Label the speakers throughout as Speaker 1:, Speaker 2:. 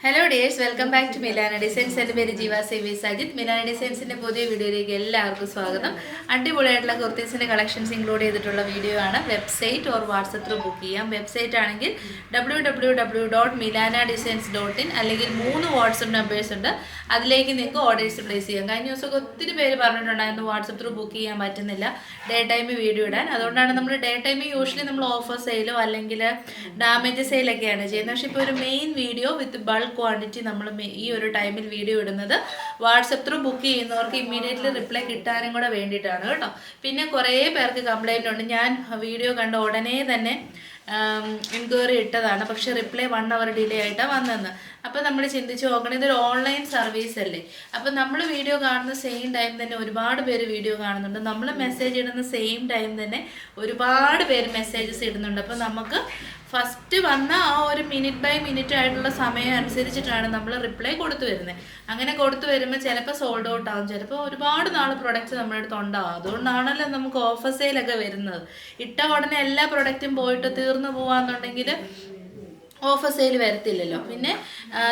Speaker 1: Hello dears, welcome back to Milana designs. എൻ്റെ പേര് ജീവ സേവി സജിത്. മിലാന ഡിസൈൻസിൻ്റെ പുതിയ വീഡിയോയിലേക്ക് എല്ലാവർക്കും സ്വാഗതം. അടിപൊളിയായിട്ടുള്ള കുർത്തീസിൻ്റെ കളക്ഷൻസ് ഇൻക്ലൂഡ് ചെയ്തിട്ടുള്ള വീഡിയോ ആണ്. Website or WhatsApp through book ചെയ്യാം. വെബ്സൈറ്റ് ആണെങ്കിൽ www.milanadesigns.in അല്ലെങ്കിൽ 3 വാട്സപ്പ് നമ്പേഴ്സ് ഉണ്ട്. അതിലേക്ക് നിങ്ങൾക്ക് ഓർഡേഴ്സ് പ്ലേസ് ചെയ്യാം. കഴിഞ്ഞ ദിവസമൊക്കെ ഒത്തിരി പേര് പറഞ്ഞിട്ടുണ്ടായിരുന്നു വാട്സപ്പ് ത്രൂ ബുക്ക് ചെയ്യാൻ പറ്റുന്നില്ല ഡേ ടൈം വീഡിയോ ഇടാൻ. അതുകൊണ്ടാണ് നമ്മൾ ഡേ ടൈം യൂഷ്വലി നമ്മൾ ഓഫർ സെയിലോ അല്ലെങ്കിൽ ഡാമേജ് സെയിലൊക്കെയാണ് ചെയ്യുന്നത്. പക്ഷേ ഇപ്പോൾ ഒരു main video with bulk quantity നമ്മൾ ഈ ഒരു ടൈമിൽ വീഡിയോ ഇടുന്നത് വാട്സപ്പ് ത്രൂ ബുക്ക് ചെയ്യുന്നവർക്ക് ഇമ്മീഡിയറ്റ്ലി റിപ്ലൈ കിട്ടാനും കൂടെ വേണ്ടിയിട്ടാണ് കേട്ടോ. പിന്നെ കുറേ പേർക്ക് കംപ്ലൈൻ്റ് ഉണ്ട്. ഞാൻ വീഡിയോ കണ്ട ഉടനെ തന്നെ എൻക്വയറി ഇട്ടതാണ്, പക്ഷേ റിപ്ലൈ 1 hour ഡിലേ ആയിട്ടാണ് വന്നതെന്ന്. അപ്പോൾ നമ്മൾ ചിന്തിച്ച് നോക്കണം, ഇതൊരു ഓൺലൈൻ സർവീസ് അല്ലേ. അപ്പോൾ നമ്മൾ വീഡിയോ കാണുന്ന സെയിം ടൈം തന്നെ ഒരുപാട് പേര് വീഡിയോ കാണുന്നുണ്ട്. നമ്മൾ മെസ്സേജ് ഇടുന്ന സെയിം ടൈം തന്നെ ഒരുപാട് പേര് മെസ്സേജസ് ഇടുന്നുണ്ട്. അപ്പോൾ നമുക്ക് ഫസ്റ്റ് വന്ന ആ ഒരു മിനിറ്റ് ബൈ മിനിറ്റ് ആയിട്ടുള്ള സമയം അനുസരിച്ചിട്ടാണ് നമ്മൾ റിപ്ലൈ കൊടുത്തു വരുന്നത്. അങ്ങനെ കൊടുത്തു വരുമ്പോൾ ചിലപ്പോൾ സോൾഡ് ഔട്ട് ആവും, ചിലപ്പോൾ ഒരുപാട് നാൾ പ്രൊഡക്റ്റ് നമ്മുടെ അടുത്ത് ഉണ്ടാവും. അതുകൊണ്ടാണല്ലോ നമുക്ക് ഓഫർ സെയിലൊക്കെ വരുന്നത്. ഇട്ട ഉടനെ എല്ലാ പ്രൊഡക്റ്റും പോയിട്ട് തീർന്നു പോവാന്നുണ്ടെങ്കിൽ ഓഫർ സെയിൽ വരത്തില്ലല്ലോ. പിന്നെ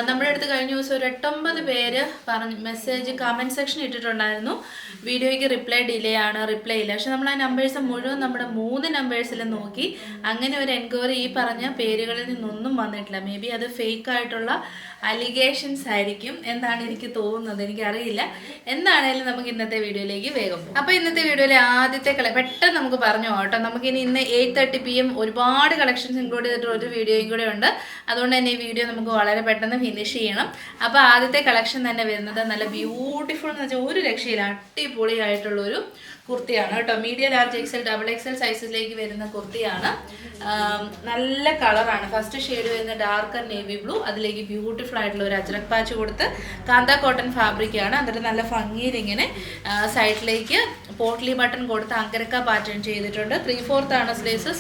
Speaker 1: നമ്മുടെ അടുത്ത് കഴിഞ്ഞ ദിവസം ഒരു 8-9 പേര് മെസ്സേജ് കമൻറ്റ് സെക്ഷൻ ഇട്ടിട്ടുണ്ടായിരുന്നു, വീഡിയോയ്ക്ക് റിപ്ലൈ ഡിലേ ആണ്, റിപ്ലൈ ഇല്ല. പക്ഷെ നമ്മൾ ആ നമ്പേഴ്സ് മുഴുവൻ നമ്മുടെ 3 നമ്പേഴ്സിൽ നോക്കി. അങ്ങനെ ഒരു എൻക്വയറി ഈ പറഞ്ഞ പേരുകളിൽ നിന്നൊന്നും വന്നിട്ടില്ല. മേ ബി അത് ഫേക്ക് ആയിട്ടുള്ള അലിഗേഷൻസ് ആയിരിക്കും എന്നാണ് എനിക്ക് തോന്നുന്നത്, എനിക്കറിയില്ല. എന്താണേലും നമുക്ക് ഇന്നത്തെ വീഡിയോയിലേക്ക് വേഗം. അപ്പോൾ ഇന്നത്തെ വീഡിയോയിലെ ആദ്യത്തെ പെട്ടെന്ന് നമുക്ക് പറഞ്ഞു കേട്ടോ. നമുക്കിനി ഇന്ന് 8:30 PM ഒരുപാട് കളക്ഷൻസ് ഇൻക്ലൂഡ് ചെയ്തിട്ട് ഒരു വീഡിയോയും കൂടെ ഉണ്ട്. അതുകൊണ്ട് തന്നെ ഈ വീഡിയോ നമുക്ക് വളരെ പെട്ടെന്ന് ഫിനിഷ് ചെയ്യണം. അപ്പോൾ ആദ്യത്തെ കളക്ഷൻ തന്നെ വരുന്നത് നല്ല ബ്യൂട്ടിഫുൾ എന്ന് വെച്ചാൽ ഒരു രക്ഷയില്ല, അടിപൊളിയായിട്ടുള്ളൊരു കുർത്തിയാണ് കേട്ടോ. മീഡിയം, ലാർജ്, എക്സൽ, XXL സൈസിലേക്ക് വരുന്ന കുർത്തിയാണ്. നല്ല കളറാണ്. ഫസ്റ്റ് ഷെയ്ഡ് വരുന്ന ഡാർക്കർ നേവി ബ്ലൂ, അതിലേക്ക് ബ്യൂട്ടിഫുൾ ആയിട്ടുള്ള ഒരു അജ്രക് പാച്ച് കൊടുത്ത് കാന്ത കോട്ടൺ ഫാബ്രിക്കാണ്. എന്നിട്ട് നല്ല ഭംഗിയിൽ ഇങ്ങനെ സൈഡിലേക്ക് പോട്ട്ലി ബട്ടൺ കൊടുത്ത് അങ്കരക്ക പാറ്റേൺ ചെയ്തിട്ടുണ്ട്. 3/4 ആണ് സ്ലീവ്സ്,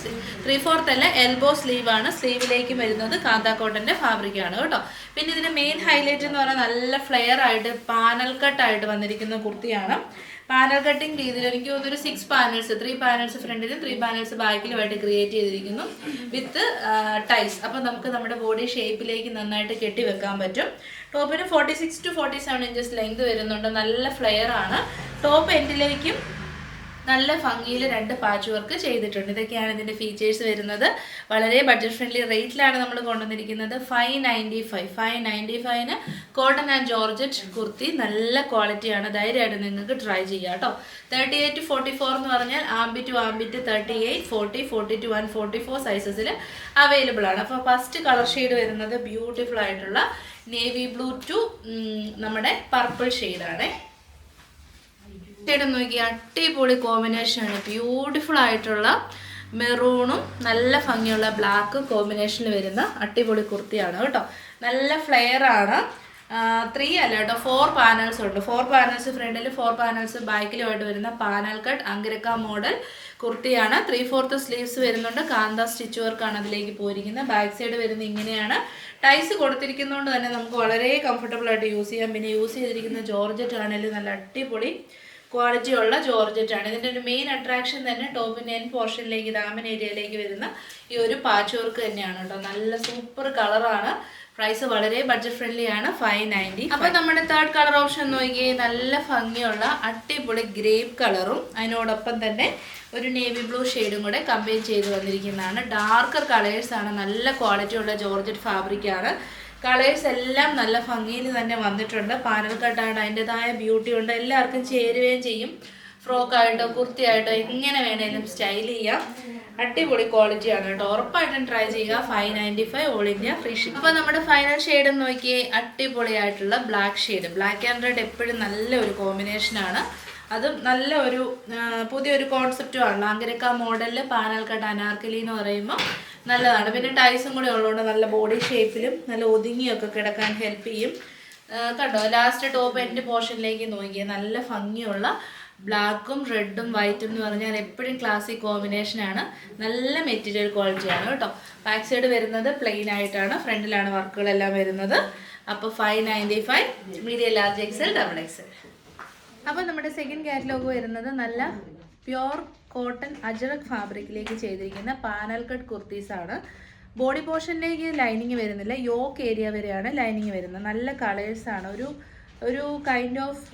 Speaker 1: 3/4 അല്ല എൽബോ സ്ലീവ് ആണ്. സ്ലീവിലേക്ക് വരുന്നത് കാന്ത കോട്ടൻ്റെ ഫാബ്രിക്കാണ് കേട്ടോ. പിന്നെ ഇതിൻ്റെ മെയിൻ ഹൈലൈറ്റ് എന്ന് പറഞ്ഞാൽ നല്ല ഫ്ലെയർ ആയിട്ട് പാനൽ കട്ടായിട്ട് വന്നിരിക്കുന്ന കുർത്തിയാണ്. പാനൽ കട്ടിങ് രീതിയിൽ എനിക്ക് തോന്നുന്നു ഒരു 6 പാനൽസ്, 3 പാനൽസ് ഫ്രണ്ടിലും 3 പാനൽസ് ബാക്കിലുമായിട്ട് ക്രിയേറ്റ് ചെയ്തിരിക്കുന്നു വിത്ത് ടൈസ്. അപ്പോൾ നമുക്ക് നമ്മുടെ ബോഡി ഷേപ്പിലേക്ക് നന്നായിട്ട് കെട്ടി വെക്കാൻ പറ്റും. ടോപ്പിന് 46 to 47 ഇഞ്ചസ് ലെങ്ത് വരുന്നുണ്ട്. നല്ല ഫ്ലെയർ ആണ്. ടോപ്പ് എൻഡിലേക്കും നല്ല ഭംഗിയിൽ 2 പാച്ച് വർക്ക് ചെയ്തിട്ടുണ്ട്. ഇതൊക്കെയാണ് ഇതിൻ്റെ ഫീച്ചേഴ്സ് വരുന്നത്. വളരെ ബഡ്ജറ്റ് ഫ്രണ്ട്ലി റേറ്റിലാണ് നമ്മൾ കൊണ്ടുവന്നിരിക്കുന്നത്. 595 കോട്ടൺ ആൻഡ് ജോർജറ്റ് കുർത്തി, നല്ല ക്വാളിറ്റിയാണ്. ധൈര്യമായിട്ട് നിങ്ങൾക്ക് ട്രൈ ചെയ്യാം കേട്ടോ. 38 to 44 എന്ന് പറഞ്ഞാൽ ആംബി ടു ആംബിറ്റ് 38, 40, 42 and 44 സൈസസിൽ അവൈലബിൾ ആണ്. അപ്പോൾ ഫസ്റ്റ് കളർ ഷെയ്ഡ് വരുന്നത് ബ്യൂട്ടിഫുൾ ആയിട്ടുള്ള നേവി ബ്ലൂ ടു നമ്മുടെ പർപ്പിൾ ഷെയ്ഡാണ്. ഷെയ്ഡ് നോക്കി അടിപൊളി കോമ്പിനേഷനാണ്. ബ്യൂട്ടിഫുൾ ആയിട്ടുള്ള മെറൂണും നല്ല ഭംഗിയുള്ള ബ്ലാക്ക് കോമ്പിനേഷനിൽ വരുന്ന അടിപൊളി കുർത്തിയാണ് കേട്ടോ. നല്ല ഫ്ലെയർ ആണ്. 3 അല്ല കേട്ടോ, 4 പാനൽസ് ഉണ്ട്. 4 പാനൽസ് ഫ്രണ്ടിൽ, 4 പാനൽസ് ബാക്കിലുമായിട്ട് വരുന്ന പാനൽ കട്ട് അങ്കരക്ക മോഡൽ കുർത്തിയാണ്. 3/4 സ്ലീവ്സ് വരുന്നുണ്ട്. കാന്ത സ്റ്റിച്ച് വർക്കാണ് അതിലേക്ക് പോയിരിക്കുന്നത്. ബാക്ക് സൈഡ് വരുന്നത് ഇങ്ങനെയാണ്. ടൈസ് കൊടുത്തിരിക്കുന്നതുകൊണ്ട് തന്നെ നമുക്ക് വളരെ കംഫർട്ടബിൾ ആയിട്ട് യൂസ് ചെയ്യാം. പിന്നെ യൂസ് ചെയ്തിരിക്കുന്ന ജോർജറ്റ് ആണെങ്കിലും നല്ല അടിപൊളി ക്വാളിറ്റി ഉള്ള ജോർജറ്റ് ആണ്. ഇതിൻ്റെ ഒരു മെയിൻ അട്രാക്ഷൻ തന്നെ ടോപ്പിൻ്റെ എൻ പോർഷനിലേക്ക്, ദാമൻ ഏരിയയിലേക്ക് വരുന്ന ഈ ഒരു പാച്ച് വർക്ക് തന്നെയാണ് കേട്ടോ. നല്ല സൂപ്പർ കളറാണ്. പ്രൈസ് വളരെ ബഡ്ജറ്റ് ഫ്രണ്ട്ലി ആണ്, 590. അപ്പോൾ നമ്മുടെ തേർഡ് കളർ ഓപ്ഷൻ നോക്കിയേ, നല്ല ഭംഗിയുള്ള അടിപൊളി ഗ്രേപ്പ് കളറും അതിനോടൊപ്പം തന്നെ ഒരു നേവി ബ്ലൂ ഷെയ്ഡും കൂടെ കമ്പൈൻ ചെയ്ത് വന്നിരിക്കുന്നതാണ്. ഡാർക്കർ കളേഴ്സാണ്. നല്ല ക്വാളിറ്റിയുള്ള ജോർജറ്റ് ഫാബ്രിക്കാണ്. കളേഴ്സ് എല്ലാം നല്ല ഭംഗിയിൽ തന്നെ വന്നിട്ടുണ്ട്. പാനൽ കട്ടാണ്, അതിൻ്റെതായ ബ്യൂട്ടി ഉണ്ട്. എല്ലാവർക്കും ചേരുകയും ചെയ്യും. ഫ്രോക്കായിട്ടോ കുർത്തിയായിട്ടോ എങ്ങനെ വേണേലും സ്റ്റൈൽ ചെയ്യാം. അടിപൊളി ക്വാളിറ്റിയാണ് കേട്ടോ. ഉറപ്പായിട്ടും ട്രൈ ചെയ്യുക. 595 ഓൾ ഇന്ത്യ ഫ്രീ ഷിപ്പിംഗ്. അപ്പോൾ നമ്മുടെ ഫൈനൽ ഷെയ്ഡ് നോക്കിയേ, അടിപൊളിയായിട്ടുള്ള black shade. Black and red എപ്പോഴും നല്ല ഒരു കോമ്പിനേഷനാണ്. അതും നല്ല ഒരു പുതിയൊരു കോൺസെപ്റ്റുമാണ്. അങ്കരക്ക മോഡലിൽ പാനൽ കട്ട് അനാർക്കലി എന്ന് പറയുമ്പോൾ നല്ലതാണ്. പിന്നെ ടൈസും കൂടെ ഉള്ളതുകൊണ്ട് നല്ല ബോഡി ഷേപ്പിലും നല്ല ഒതുങ്ങിയൊക്കെ കിടക്കാൻ ഹെൽപ്പ് ചെയ്യും കണ്ടോ. ലാസ്റ്റ് ടോപ്പ് എൻ്റെ പോർഷനിലേക്ക് നോക്കിയാൽ നല്ല ഭംഗിയുള്ള ബ്ലാക്കും റെഡും വൈറ്റും എന്ന് പറഞ്ഞാൽ എപ്പോഴും ക്ലാസിക് കോമ്പിനേഷനാണ്. നല്ല മെറ്റീരിയൽ ക്വാളിറ്റിയാണ് കേട്ടോ. ബാക്ക് സൈഡ് വരുന്നത് പ്ലെയിൻ ആയിട്ടാണ്, ഫ്രണ്ടിലാണ് വർക്കുകളെല്ലാം വരുന്നത്. അപ്പോൾ 595 മീഡിയം, ലാർജ്, XL, XXL. അപ്പോൾ നമ്മുടെ സെക്കൻഡ് കാറ്റലോഗ് വരുന്നത് നല്ല പ്യോർ കോട്ടൺ അജറക് ഫാബ്രിക്കിലേക്ക് ചെയ്തിരിക്കുന്ന പാനൽ കട്ട് കുർത്തീസാണ്. ബോഡി പോർഷനിലേക്ക് ലൈനിങ് വരുന്നില്ല, യോക്ക് ഏരിയ വരെയാണ് ലൈനിങ് വരുന്നത്. നല്ല കളേഴ്സാണ്. ഒരു കൈൻഡ് ഓഫ്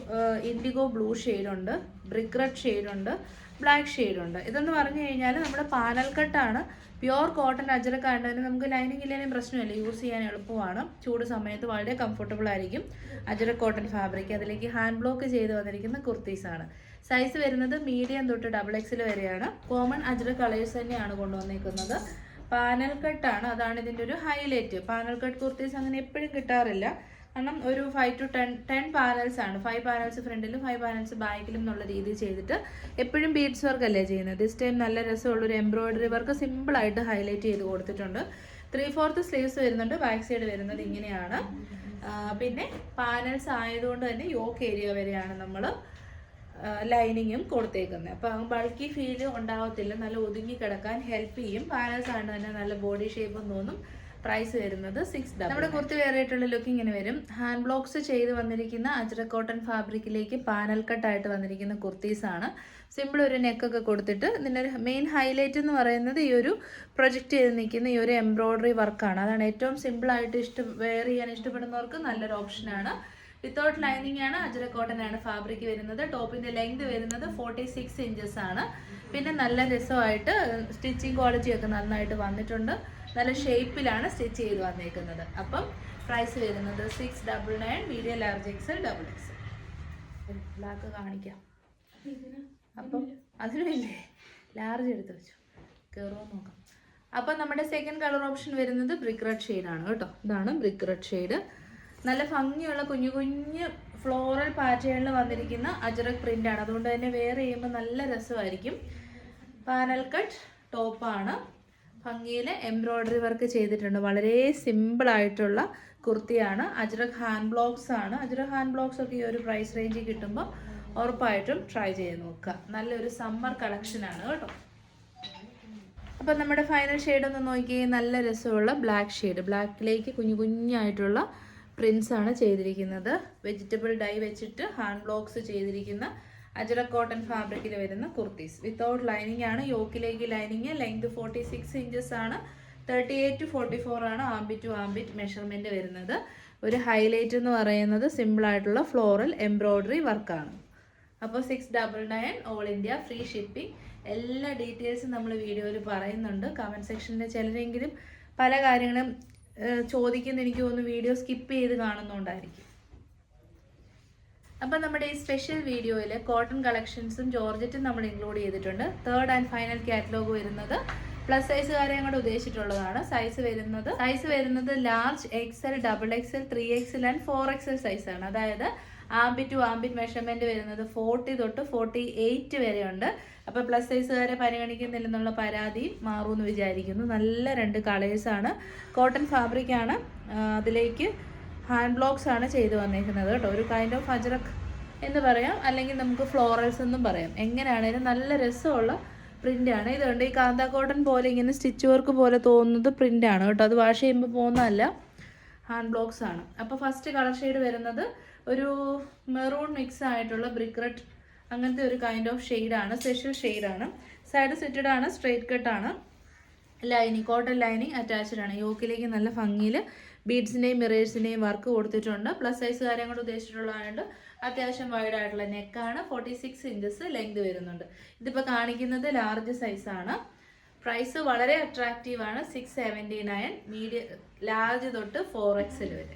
Speaker 1: ഇൻഡിഗോ ബ്ലൂ ഷെയ്ഡുണ്ട്, ബ്രിക്ക് റെഡ് ഷെയ്ഡുണ്ട്, ബ്ലാക്ക് ഷെയ്ഡുണ്ട്. ഇതെന്ന് പറഞ്ഞു കഴിഞ്ഞാൽ നമ്മുടെ പാനൽ കട്ടാണ്, പ്യുവർ കോട്ടൺ അജ്രക്ക് ആയതുകൊണ്ട് നമുക്ക് ലൈനിങ് ഇല്ലെങ്കിലും പ്രശ്നമില്ല, യൂസ് ചെയ്യാൻ എളുപ്പമാണ്. ചൂട് സമയത്ത് വളരെ കംഫർട്ടബിൾ ആയിരിക്കും അജ്രക്ക് കോട്ടൺ ഫാബ്രിക്. അതിലേക്ക് ഹാൻഡ് ബ്ലോക്ക് ചെയ്ത് വന്നിരിക്കുന്ന കുർത്തീസാണ്. സൈസ് വരുന്നത് മീഡിയം തൊട്ട് XXL വരെയാണ്. കോമൺ അജ്രക്ക് കളേഴ്സ് തന്നെയാണ് കൊണ്ടുവന്നിരിക്കുന്നത്. പാനൽ കട്ടാണ്, അതാണ് ഇതിൻ്റെ ഒരു ഹൈലൈറ്റ്. പാനൽ കട്ട് കുർത്തീസ് അങ്ങനെ എപ്പോഴും കിട്ടാറില്ല, കാരണം ഒരു 5 to 10 പാനൽസ് ആണ്. 5 പാനൽസ് ഫ്രണ്ടിലും 5 പാനൽസ് ബാക്കിലും എന്നുള്ള രീതിയിൽ ചെയ്തിട്ട് എപ്പോഴും ബീഡ്സ് വർക്ക് അല്ലേ ചെയ്യുന്നത്. ദിസ് ടൈം നല്ല രസമുള്ളൊരു എംബ്രോയിഡറി വർക്ക് സിമ്പിളായിട്ട് ഹൈലൈറ്റ് ചെയ്ത് കൊടുത്തിട്ടുണ്ട്. 3/4 സ്ലീവ്സ് വരുന്നുണ്ട്, ബാക്ക് സൈഡ് വരുന്നത് ഇങ്ങനെയാണ്. പിന്നെ പാനൽസ് ആയതുകൊണ്ട് തന്നെ യോക്ക് ഏരിയ വരെയാണ് നമ്മൾ ലൈനിങ്ങും കൊടുത്തേക്കുന്നത്. അപ്പോൾ ബൾക്കി ഫീല് ഉണ്ടാവത്തില്ല, നല്ല ഒതുങ്ങി കിടക്കാൻ ഹെൽപ്പ് ചെയ്യും. പാനൽസ് ആണ് തന്നെ നല്ല ബോഡി ഷേപ്പും തോന്നും. പ്രൈസ് വരുന്നത് 6. നമ്മുടെ കുർത്തി വേറെ ആയിട്ടുള്ള ലുക്ക് ഇങ്ങനെ വരും. ഹാൻഡ് ബ്ലോക്സ് ചെയ്ത് വന്നിരിക്കുന്ന അജ്രക്ക് കോട്ടൺ ഫാബ്രിക്കിലേക്ക് പാനൽ കട്ടായിട്ട് വന്നിരിക്കുന്ന കുർത്തീസാണ്. സിമ്പിൾ ഒരു നെക്കൊക്കെ കൊടുത്തിട്ട് ഇതിൻ്റെ മെയിൻ ഹൈലൈറ്റ് എന്ന് പറയുന്നത് ഈ ഒരു പ്രൊജക്റ്റ് ചെയ്ത് നിൽക്കുന്ന ഈ ഒരു എംബ്രോയ്ഡറി വർക്കാണ്. അതാണ് ഏറ്റവും സിമ്പിളായിട്ട് വെയർ ചെയ്യാൻ ഇഷ്ടപ്പെടുന്നവർക്ക് നല്ലൊരു ഓപ്ഷനാണ്. വിത്തൗട്ട് ലൈനിങ് ആണ്, അജ്രക്ക് കോട്ടൺ ആണ് ഫാബ്രിക് വരുന്നത്. ടോപ്പിൻ്റെ ലെങ്ത് വരുന്നത് 46 ഇഞ്ചസ് ആണ്. പിന്നെ നല്ല രസമായിട്ട് സ്റ്റിച്ചിങ് ക്വാളിറ്റി ഒക്കെ നന്നായിട്ട് വന്നിട്ടുണ്ട്. നല്ല ഷേപ്പിലാണ് സ്റ്റിച്ച് ചെയ്ത് വന്നേക്കുന്നത്. അപ്പം പ്രൈസ് വരുന്നത് 699, medium large XL, XXL. Black കാണിക്കാം. അപ്പം അതിനുമില്ലേ ലാർജ് എടുത്ത് വെച്ചു, കയറുമോ നോക്കാം. അപ്പം നമ്മുടെ സെക്കൻഡ് കളർ ഓപ്ഷൻ വരുന്നത് ബ്രിക്ക് റെഡ് ഷെയ്ഡാണ് കേട്ടോ. ഇതാണ് ബ്രിക്ക് റെഡ് ഷെയ്ഡ്. നല്ല ഭംഗിയുള്ള കുഞ്ഞു കുഞ്ഞ് ഫ്ലോറൽ പാറ്റേണിൽ വന്നിരിക്കുന്ന അജ്രക്ക് പ്രിൻ്റാണ്. അതുകൊണ്ട് തന്നെ വെയർ ചെയ്യുമ്പോൾ നല്ല രസമായിരിക്കും. പാനൽ കട്ട് ടോപ്പാണ്, ഭംഗിയിൽ എംബ്രോയ്ഡറി വർക്ക് ചെയ്തിട്ടുണ്ട്. വളരെ സിമ്പിളായിട്ടുള്ള കുർത്തിയാണ്. അജ്രക്ക് ഹാൻഡ് ബ്ലോക്സ് ആണ്. അജ്രക്ക് ഹാൻഡ് ബ്ലോക്സ് ഒക്കെ ഈ ഒരു പ്രൈസ് റേഞ്ചിൽ കിട്ടുമ്പോൾ ഉറപ്പായിട്ടും ട്രൈ ചെയ്ത് നോക്കുക. നല്ലൊരു സമ്മർ കളക്ഷനാണ് കേട്ടോ. അപ്പം നമ്മുടെ ഫൈനൽ ഷെയ്ഡ് ഒന്ന് നോക്കി, നല്ല രസമുള്ള ബ്ലാക്ക് ഷെയ്ഡ്. ബ്ലാക്കിലേക്ക് കുഞ്ഞു കുഞ്ഞായിട്ടുള്ള പ്രിൻസ് ആണ് ചെയ്തിരിക്കുന്നത്. വെജിറ്റബിൾ ഡൈ വെച്ചിട്ട് ഹാൻഡ് ബ്ലോക്സ് ചെയ്തിരിക്കുന്ന അജ്രക്ക് കോട്ടൺ ഫാബ്രിക്കിൽ വരുന്ന കുർത്തീസ്. വിത്തൗട്ട് ലൈനിങ് ആണ്, യോക്കിലേക്ക് ലൈനിങ്. ലെങ്ത് 46 ഇഞ്ചസ് ആണ്, 38 to 44 ആണ് ആംബിറ്റ് ടു ആംബിറ്റ് മെഷർമെൻറ്റ് വരുന്നത്. ഒരു ഹൈലൈറ്റ് എന്ന് പറയുന്നത് സിമ്പിളായിട്ടുള്ള ഫ്ലോറൽ എംബ്രോയ്ഡറി വർക്കാണ്. അപ്പോൾ 699, ഓൾ ഇന്ത്യ ഫ്രീ ഷിപ്പിംഗ്. എല്ലാ ഡീറ്റെയിൽസും നമ്മൾ വീഡിയോയിൽ പറയുന്നുണ്ട്. കമൻറ്റ് സെക്ഷനിൽ ചിലരെങ്കിലും പല കാര്യങ്ങളും ചോദിക്കുന്ന എനിക്ക് തോന്നുന്നു വീഡിയോ സ്കിപ്പ് ചെയ്ത് കാണുന്നതുകൊണ്ടായിരിക്കും. അപ്പം നമ്മുടെ ഈ സ്പെഷ്യൽ വീഡിയോയിൽ കോട്ടൺ കളക്ഷൻസും ജോർജറ്റും നമ്മൾ ഇൻക്ലൂഡ് ചെയ്തിട്ടുണ്ട്. 3rd ആൻഡ് ഫൈനൽ കാറ്റലോഗ് വരുന്നത് പ്ലസ് സൈസുകാരെ അങ്ങോട്ട് ഉദ്ദേശിച്ചിട്ടുള്ളതാണ്. സൈസ് വരുന്നത് large XL, XXL, 3XL and 4XL സൈസാണ്. അതായത് ആംബിറ്റ് ടു ആംബിറ്റ് മെഷർമെൻറ്റ് വരുന്നത് 40 തൊട്ട് 48 വരെയുണ്ട്. അപ്പോൾ പ്ലസ് സൈസുകാരെ പരിഗണിക്കുന്നില്ലെന്നുള്ള പരാതിയും മാറുമെന്ന് വിചാരിക്കുന്നു. നല്ല 2 കളേഴ്സാണ്. കോട്ടൺ ഫാബ്രിക്കാണ്, അതിലേക്ക് ഹാൻഡ് ബ്ലോക്സ് ആണ് ചെയ്ത് വന്നേക്കുന്നത് കേട്ടോ. ഒരു കൈൻഡ് ഓഫ് അജ്രക്ക് എന്ന് പറയാം, അല്ലെങ്കിൽ നമുക്ക് ഫ്ലോറൽസ് എന്നും പറയാം. എങ്ങനെയാണേലും നല്ല രസമുള്ള പ്രിൻ്റാണ്. ഇതുകൊണ്ട് ഈ കാന്ത കോട്ടൺ പോലെ ഇങ്ങനെ സ്റ്റിച്ച് വർക്ക് പോലെ തോന്നുന്നത് പ്രിൻ്റാണ് കേട്ടോ. അത് വാഷ് ചെയ്യുമ്പോൾ പോകുന്നതല്ല, ഹാൻഡ് ബ്ലോക്സ് ആണ്. അപ്പോൾ ഫസ്റ്റ് കളർ ഷെയ്ഡ് വരുന്നത് ഒരു മെറൂൺ മിക്സ് ആയിട്ടുള്ള ബ്രിക്ക് റെഡ്, അങ്ങനത്തെ ഒരു കൈൻഡ് ഓഫ് ഷെയ്ഡാണ്, സ്പെഷ്യൽ ഷെയ്ഡാണ്. സൈഡ് സെറ്റഡ് ആണ്, സ്ട്രെയിറ്റ് കട്ടാണ്. ലൈനിങ്, കോട്ടൺ ലൈനിങ് അറ്റാച്ച്ഡ് ആണ്. യോക്കിലേക്ക് നല്ല ഭംഗിയിൽ ബീഡ്സിൻ്റെയും മിറേഴ്സിൻ്റെയും വർക്ക് കൊടുത്തിട്ടുണ്ട്. പ്ലസ് സൈസുകാരെ കൊണ്ട് ഉദ്ദേശിച്ചിട്ടുള്ളതായതുകൊണ്ട് അത്യാവശ്യം വൈഡ് ആയിട്ടുള്ള നെക്കാണ്. 46 ഇഞ്ചസ് ലെങ്ത് വരുന്നുണ്ട്. ഇതിപ്പോൾ കാണിക്കുന്നത് ലാർജ് സൈസാണ്. പ്രൈസ് വളരെ അട്രാക്റ്റീവാണ്, 679, മീഡിയം ലാർജ് തൊട്ട് 4XL വരെ.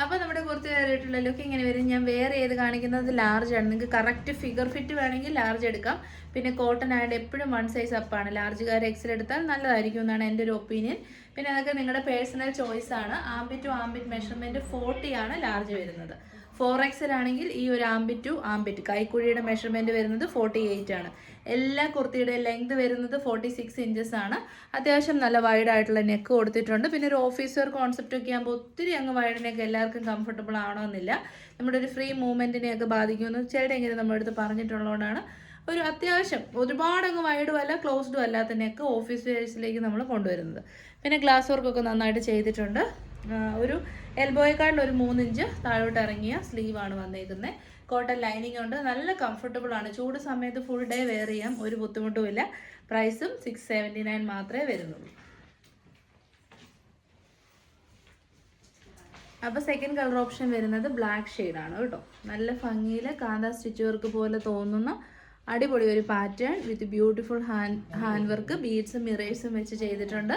Speaker 1: അപ്പോൾ നമ്മുടെ കുർത്തി കയറിയിട്ടുള്ള ലുക്ക് ഇങ്ങനെ വരും. ഞാൻ വേറെ ഏത് കാണിക്കുന്നത് ലാർജ് ആണ്. നിങ്ങൾക്ക് കറക്റ്റ് ഫിഗർ ഫിറ്റ് വേണമെങ്കിൽ ലാർജ് എടുക്കാം. പിന്നെ കോട്ടൺ ആയതുകൊണ്ട് എപ്പോഴും 1 സൈസ് അപ്പാണ്. ലാർജുകാർ XL എടുത്താൽ നല്ലതായിരിക്കും എന്നാണ് എൻ്റെ ഒരു ഒപ്പീനിയൻ. പിന്നെ അതൊക്കെ നിങ്ങളുടെ പേഴ്സണൽ ചോയ്സ് ആണ്. ആംബിറ്റ് ടു ആംബിറ്റ് മെഷർമെൻറ്റ് 40 ആണ് ലാർജ് വരുന്നത്. 4XL ആണെങ്കിൽ ഈ ഒരു ആംബിറ്റ് ടു ആംബിറ്റ് കൈക്കുഴിയുടെ മെഷർമെൻറ്റ് വരുന്നത് 48 ആണ്. എല്ലാ കുർത്തിയുടെ ലെങ്ത് വരുന്നത് 46 ഇഞ്ചസ് ആണ്. അത്യാവശ്യം നല്ല വൈഡ് ആയിട്ടുള്ള നെക്ക് കൊടുത്തിട്ടുണ്ട്. പിന്നെ ഒരു ഓഫീസ് വെയർ കോൺസെപ്റ്റ് ഒക്കെ ആകുമ്പോൾ ഒത്തിരി അങ്ങ് വൈഡ് നെക്ക് എല്ലാവർക്കും കംഫർട്ടബിൾ ആണോന്നില്ല. നമ്മുടെ ഒരു ഫ്രീ മൂവ്മെൻറ്റിനെയൊക്കെ ബാധിക്കുമെന്ന് ചിലരെങ്കിലും നമ്മുടെ അടുത്ത് പറഞ്ഞിട്ടുള്ളതുകൊണ്ടാണ് ഒരു അത്യാവശ്യം ഒരുപാട് അങ്ങ് വൈഡും അല്ല ക്ലോസ്ഡും അല്ലാത്ത നെക്ക് ഓഫീസ് വെയർസിലേക്ക് നമ്മൾ കൊണ്ടുവരുന്നത്. പിന്നെ ഗ്ലാസ് വർക്കൊക്കെ നന്നായിട്ട് ചെയ്തിട്ടുണ്ട്. ഒരു എൽബോയെക്കാട്ടിൽ ഒരു 3 ഇഞ്ച് താഴോട്ട് ഇറങ്ങിയ സ്ലീവാണ് വന്നേക്കുന്നത്. കോട്ടൺ ലൈനിങ് ഉണ്ട്, നല്ല കംഫർട്ടബിൾ ആണ്. ചൂട് സമയത്ത് ഫുൾ ഡേ വെയർ ചെയ്യാം, ഒരു ബുദ്ധിമുട്ടുമില്ല. പ്രൈസും 679 മാത്രമേ വരുന്നുള്ളൂ. അപ്പോൾ സെക്കൻഡ് കളർ ഓപ്ഷൻ വരുന്നത് ബ്ലാക്ക് ഷെയ്ഡാണ് കേട്ടോ. നല്ല ഭംഗിയിൽ കാന്ത സ്റ്റിച്ച് വർക്ക് പോലെ തോന്നുന്ന അടിപൊളി ഒരു pattern with beautiful hand work, ബീഡ്സും മിറേഴ്സും വെച്ച് ചെയ്തിട്ടുണ്ട്.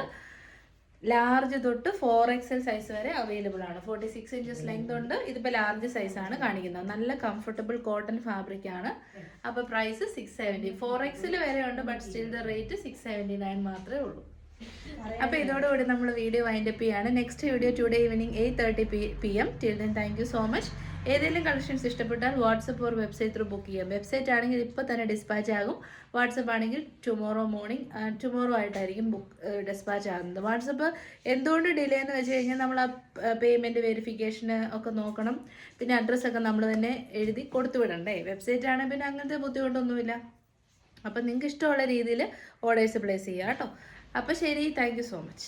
Speaker 1: ലാർജ് തൊട്ട് 4XL സൈസ് വരെ അവൈലബിൾ ആണ്. 46 ഇഞ്ചസ് ലെങ്ത് ഉണ്ട്. ഇതിപ്പോൾ ലാർജ് സൈസാണ് കാണിക്കുന്നത്. നല്ല കംഫർട്ടബിൾ കോട്ടൺ ഫാബ്രിക് ആണ്. അപ്പോൾ പ്രൈസ് 670. 4XL വരെ ഉണ്ട്, ബട്ട് സ്റ്റിൽ ദ റേറ്റ് 679 മാത്രമേ ഉള്ളൂ. അപ്പോൾ ഇതോടുകൂടി നമ്മൾ വീഡിയോ വൈൻഡപ്പ് ചെയ്യാണ്. Next video today evening 8:30 PM. Till then thank you so much. ഏതെങ്കിലും കളക്ഷൻസ് ഇഷ്ടപ്പെട്ടാൽ WhatsApp or website through book ചെയ്യാം. വെബ്സൈറ്റ് ആണെങ്കിൽ ഇപ്പോൾ തന്നെ ഡിസ്പാച്ച് ആകും. വാട്സപ്പ് ആണെങ്കിൽ ടുമോറോ ആയിട്ടായിരിക്കും ഡിസ്പാച്ച് ആകുന്നത്. വാട്സപ്പ് എന്തുകൊണ്ട് ഡിലേ എന്ന് വെച്ച് കഴിഞ്ഞാൽ നമ്മൾ ആ പേയ്മെൻറ്റ് വെരിഫിക്കേഷന് ഒക്കെ നോക്കണം. പിന്നെ അഡ്രസ്സൊക്കെ നമ്മൾ തന്നെ എഴുതി കൊടുത്തു വിടണ്ടേ. വെബ്സൈറ്റ് ആണെങ്കിൽ പിന്നെ അങ്ങനത്തെ ബുദ്ധിമുട്ടൊന്നുമില്ല. അപ്പം നിങ്ങൾക്ക് ഇഷ്ടമുള്ള രീതിയിൽ ഓർഡേഴ്സ് പ്ലേസ് ചെയ്യുക കേട്ടോ. അപ്പോൾ ശരി, താങ്ക് യു സോ മച്ച്.